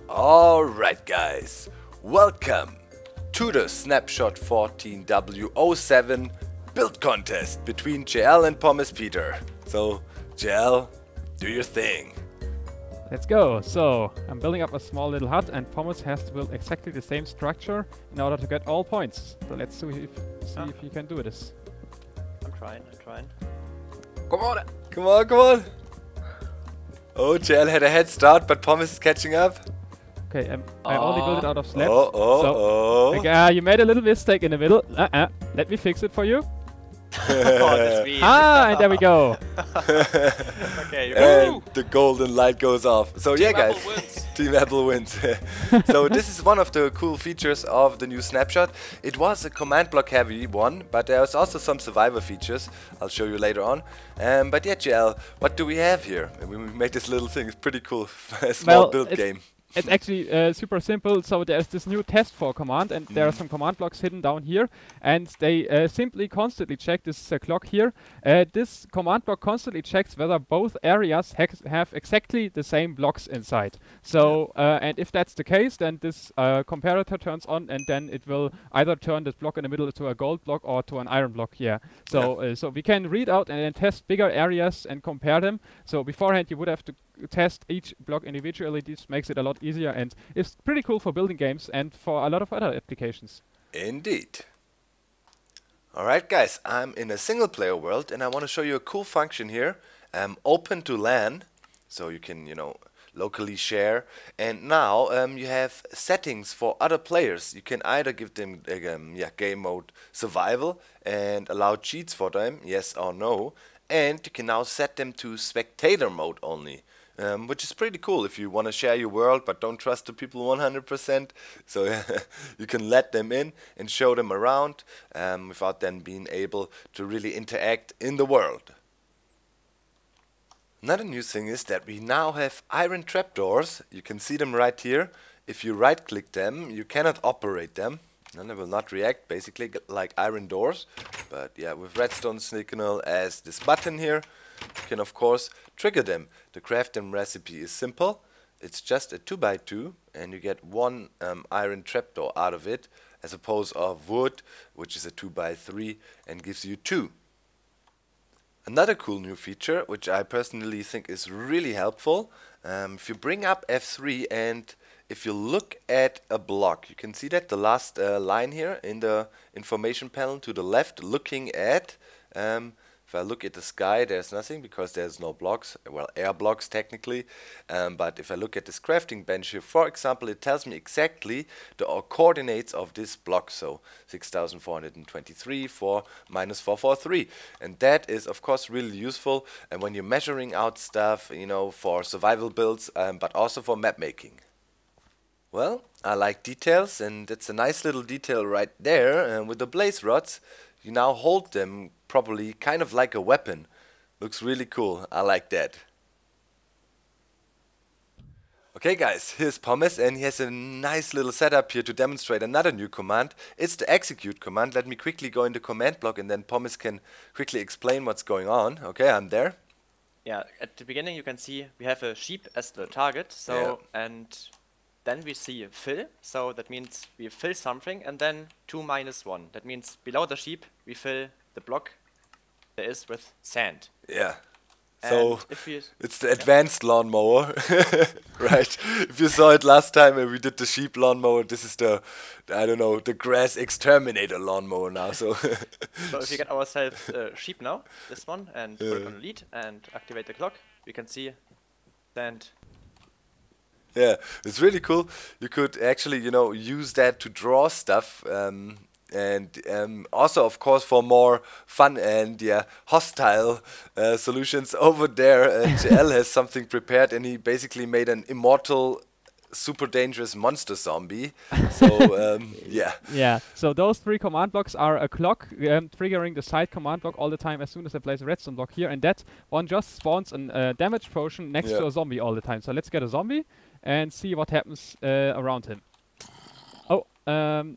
Alright guys, welcome to the Snapshot 14w07 build contest between JL and Pommes Peter. So JL, do your thing. Let's go. So I'm building up a small little hut and Pommes has to build exactly the same structure in order to get all points. So let's see if you can do this. I'm trying. Come on. Oh, JL had a head start, but Pommes is catching up. Okay, I only built it out of slabs. You made a little mistake in the middle. Let me fix it for you. That's me. And there we go. Okay, and the golden light goes off. So yeah, guys, Team Apple wins. So this is one of the cool features of the new Snapshot. It was a command block heavy one, but there's also some survivor features. I'll show you later on. But yeah, JL, what do we have here? We made this little thing. It's pretty cool. A small build game. It's actually super simple. So there's this new test for command, and there are some command blocks hidden down here, and they simply constantly check this clock here. This command block constantly checks whether both areas have exactly the same blocks inside. So and if that's the case, then this comparator turns on, and then it will either turn this block in the middle to a gold block or to an iron block. So so we can read out and then test bigger areas and compare them. So beforehand you would have to test each block individually. This makes it a lot easier, and it's pretty cool for building games and for a lot of other applications. Indeed. Alright guys, I'm in a single player world and I want to show you a cool function here. Open to LAN, so you can, locally share, and now you have settings for other players. You can either give them game mode survival and allow cheats for them, yes or no, and you can now set them to spectator mode only. Which is pretty cool if you want to share your world but don't trust the people 100%. So you can let them in and show them around without them being able to really interact in the world. Another new thing is that we now have iron trapdoors. You can see them right here. If you right click them, you cannot operate them. And they will not react, basically like iron doors. But yeah, with redstone signal as this button here, you can of course trigger them. The craft them recipe is simple. It's just a 2x2 and you get one iron trapdoor out of it, as opposed of wood, which is a 2x3 and gives you 2. Another cool new feature, which I personally think is really helpful, if you bring up F3 and if you look at a block, you can see that the last line here in the information panel to the left, looking at, if I look at the sky, there's nothing because there's no blocks, well, air blocks technically, but if I look at this crafting bench here, for example, it tells me exactly the coordinates of this block, so 6423 for -443, and that is of course really useful, and when you're measuring out stuff, for survival builds, but also for map making. Well, I like details, and it's a nice little detail right there, with the blaze rods. You now hold them properly, kind of like a weapon. Looks really cool. I like that. Okay guys, here's Pommes and he has a nice little setup here to demonstrate another new command. It's the execute command. Let me quickly go in the command block and then Pommes can quickly explain what's going on. Okay, I'm there. Yeah, at the beginning you can see we have a sheep as the target, so and then we see fill, so that means we fill something, and then 2 - 1. That means below the sheep we fill the block there is with sand. Yeah. And so if it's the advanced lawnmower, right? If you saw it last time when we did the sheep lawnmower, this is the, the grass exterminator lawnmower now. So so if we get ourselves sheep now, this one, and work on lead and activate the clock, we can see sand. Yeah, it's really cool. You could actually, use that to draw stuff, and also, of course, for more fun and hostile solutions over there. JL has something prepared, and he basically made an immortal, super dangerous monster zombie. So Yeah. So those 3 command blocks are a clock triggering the side command block all the time as soon as I place a redstone block here, and that one just spawns a damage potion next to a zombie all the time. So let's get a zombie and see what happens around him. Oh,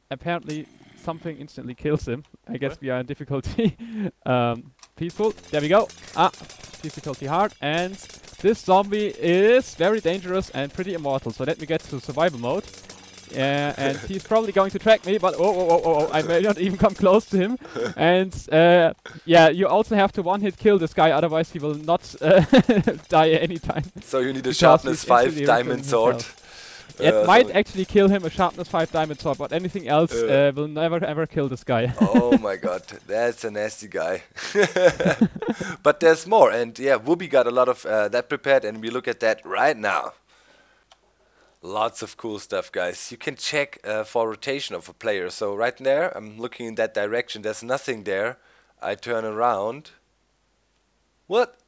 apparently something instantly kills him. I guess we are in difficulty. Peaceful. There we go. Difficulty hard, and this zombie is very dangerous and pretty immortal. So let me get to survival mode. And he's probably going to track me, but I may not even come close to him. And yeah, you also have to one-hit kill this guy, otherwise he will not die anytime. So you need a sharpness 5 diamond sword. It might actually kill him, a sharpness 5 diamond sword, but anything else will never ever kill this guy. Oh my god, that's a nasty guy. But there's more, and yeah, Whoopi got a lot of that prepared, and we look at that right now. Lots of cool stuff, guys. You can check for rotation of a player. So right there, I'm looking in that direction. There's nothing there. I turn around. What?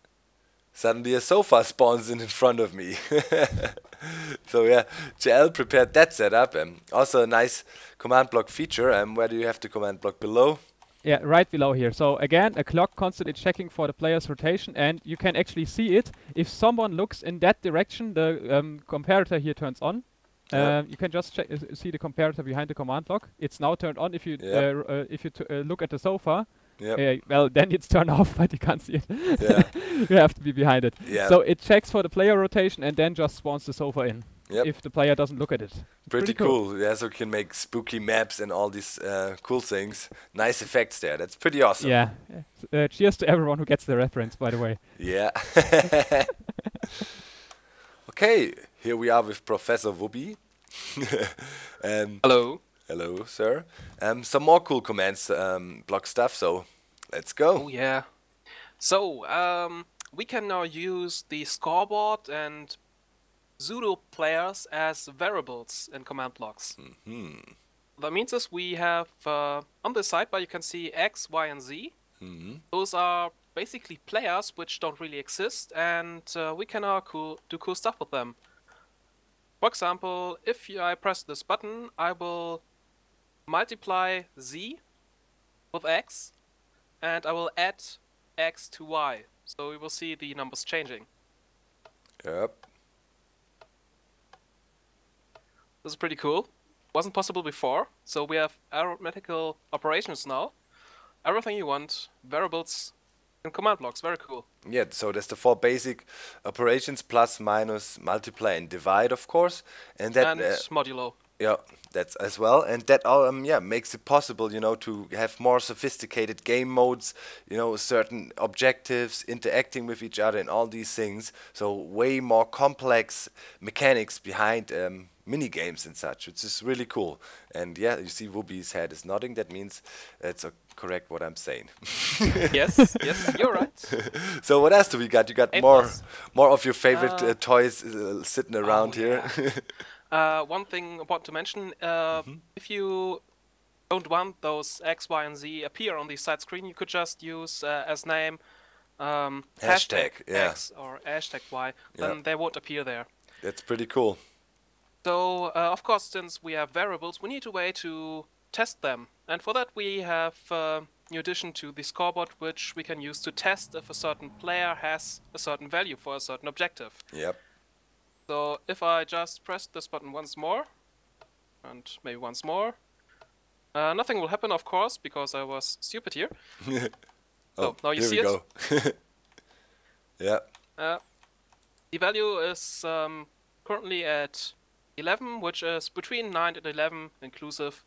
Suddenly a sofa spawns in front of me. So yeah, JL prepared that setup. Also a nice command block feature. Where do you have the command block below? Yeah, right below here. So again, a clock constantly checking for the player's rotation, and you can actually see it. If someone looks in that direction, the comparator here turns on. You can just check, see the comparator behind the command block. It's now turned on if you look at the sofa. Well, then it's turned off, but you can't see it. You have to be behind it. So it checks for the player rotation and then just spawns the sofa in. If the player doesn't look at it. Pretty cool. Yeah, so you can make spooky maps and all these cool things. Nice effects there. That's pretty awesome. Yeah. Cheers to everyone who gets the reference, by the way. Yeah. Okay, here we are with Professor Whoopi. Hello. Hello, sir. Some more cool commands block stuff, so let's go. Oh, yeah. So, we can now use the scoreboard and pseudo players as variables in command blocks. That means is we have on the sidebar you can see X, Y, and Z. Those are basically players which don't really exist, and we can now do cool stuff with them. For example, if I press this button, I will multiply Z with X, and I will add X to Y. So we will see the numbers changing. Yep. This is pretty cool. Wasn't possible before, so we have arithmetical operations now. Everything you want, variables and command blocks, very cool. Yeah, so there's the 4 basic operations: plus, minus, multiply, and divide, of course. And that modulo. Yeah, that's as well, and that all makes it possible, you know, to have more sophisticated game modes, you know, certain objectives, interacting with each other, and all these things. So way more complex mechanics behind mini games and such, which is really cool. And yeah, you see Whoopi's head is nodding. That means it's correct what I'm saying. Yes, you're right. So what else do we got? You got more of your favorite toys sitting around here. One thing important to mention, if you don't want those X, Y, and Z appear on the side screen, you could just use as name hashtag X or hashtag Y, then they won't appear there. That's pretty cool. So, of course, since we have variables, we need a way to test them. And for that we have new addition to the scoreboard, which we can use to test if a certain player has a certain value for a certain objective. Yep. So if I just press this button once more, and maybe once more, nothing will happen, of course, because I was stupid here. So now you see it. Yeah. The value is currently at 11, which is between 9 and 11 inclusive.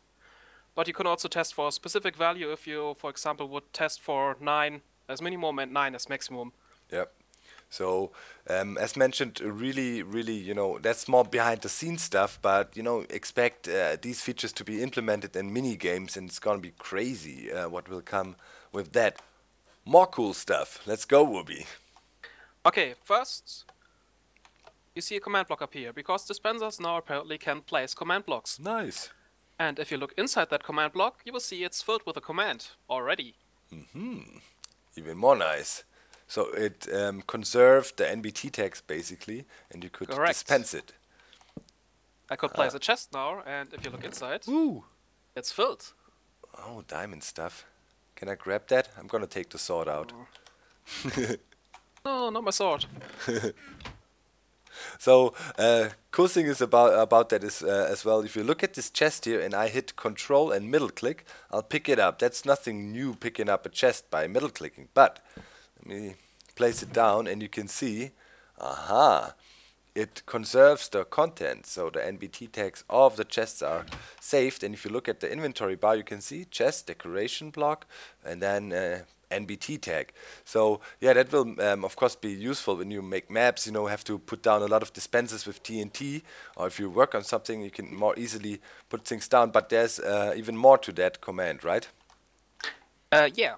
But you can also test for a specific value if you, for example, would test for 9 as minimum and 9 as maximum. Yep. So, as mentioned, really, you know, that's more behind the scenes stuff, but, you know, expect these features to be implemented in mini games, and it's gonna be crazy what will come with that. More cool stuff. Let's go, Whoopi. Okay, first, you see a command block up here, because dispensers now apparently can place command blocks. Nice. And if you look inside that command block, you will see it's filled with a command already. Even more nice. So it conserved the NBT text basically, and you could dispense it. I could place a chest now, and if you look inside, it's filled. Oh, diamond stuff. Can I grab that? I'm gonna take the sword out. No, not my sword. So, cool thing is about that is as well, if you look at this chest here and I hit Control and middle click, I'll pick it up. That's nothing new, picking up a chest by middle clicking, but let me place it down and you can see Aha. It conserves the content, so the NBT tags of the chests are saved. And if you look at the inventory bar, you can see chest, decoration block, and then NBT tag. So yeah, that will of course be useful when you make maps. You know, have to put down a lot of dispensers with TNT, or if you work on something, you can more easily put things down. But there's even more to that command, right? Yeah.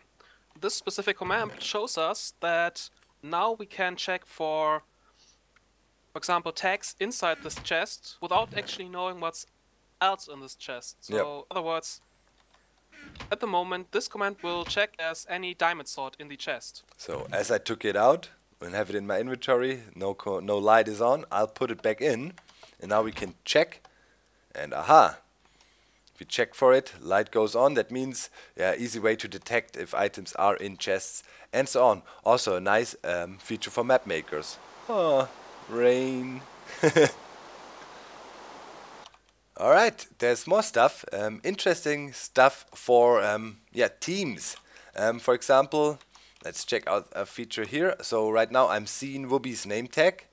This specific command shows us that now we can check for example, tags inside this chest without actually knowing what's else in this chest. So, in other words, at the moment, this command will check as any diamond sword in the chest. So, as I took it out and have it in my inventory, no light is on, I'll put it back in, and now we can check, and aha! If we check for it, light goes on. That means, yeah, easy way to detect if items are in chests, and so on. Also, a nice feature for map makers. Oh. Rain. Alright, there's more stuff. Interesting stuff for teams. For example, let's check out a feature here. So right now I'm seeing Whoopi's name tag.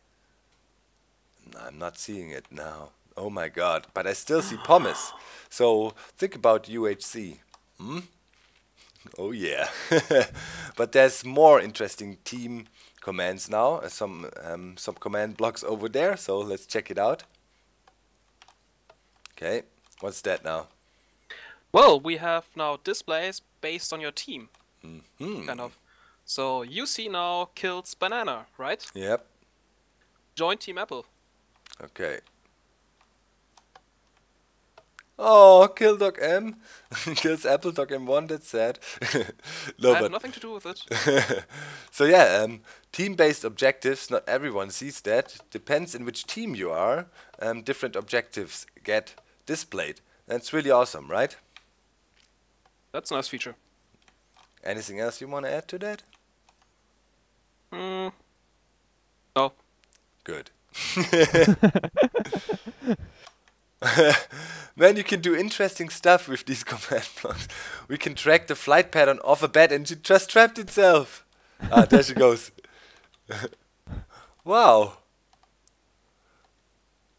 I'm not seeing it now. Oh my god, but I still see Pumice. So think about UHC. Oh yeah. But there's more interesting team commands now, some command blocks over there, so let's check it out. Okay, what's that now? Well, we have now displays based on your team, kind of. So you see now kills banana, right? Yep. Join Team Apple. Okay. Oh, kill Doc M. Kills Apple Doc M1, that's sad. No, I have nothing to do with it. So yeah, team-based objectives, not everyone sees that. Depends in which team you are, different objectives get displayed. That's really awesome, right? That's a nice feature. Anything else you want to add to that? No. Good. Man, you can do interesting stuff with these command blocks. We can track the flight pattern of a bat and it just trapped itself. Ah, there she goes. Wow.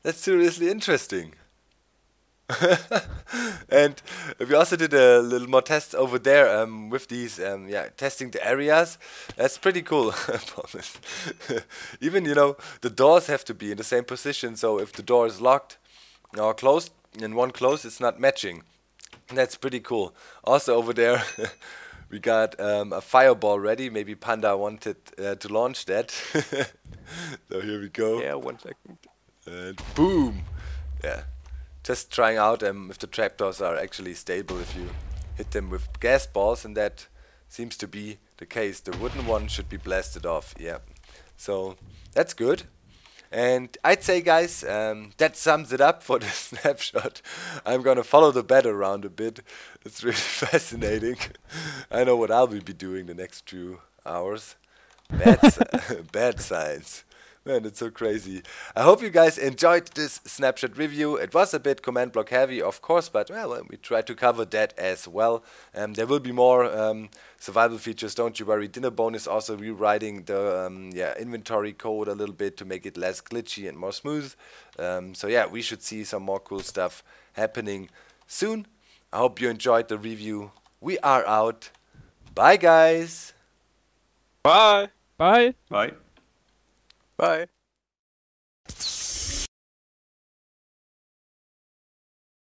That's seriously interesting. And we also did a little more tests over there with these, testing the areas. That's pretty cool. Even, you know, the doors have to be in the same position, so if the door is locked or closed, and one closed, it's not matching. That's pretty cool. Also over there, we got a fireball ready. Maybe Panda wanted to launch that. So here we go. Yeah, 1 second. And boom! Yeah. Just trying out if the trapdoors are actually stable if you hit them with gas balls, and that seems to be the case. The wooden one should be blasted off, yeah. So that's good. And I'd say, guys, that sums it up for the snapshot. I'm gonna follow the bat around a bit. It's really fascinating. I know what I'll be doing the next 2 hours. Bad science. Man, it's so crazy. I hope you guys enjoyed this snapshot review. It was a bit command block heavy, of course, but well, we tried to cover that as well. There will be more survival features, don't you worry. Dinnerbone is also rewriting the inventory code a little bit to make it less glitchy and more smooth. So yeah, we should see some more cool stuff happening soon. I hope you enjoyed the review. We are out. Bye, guys. Bye. Bye. Bye. Bye.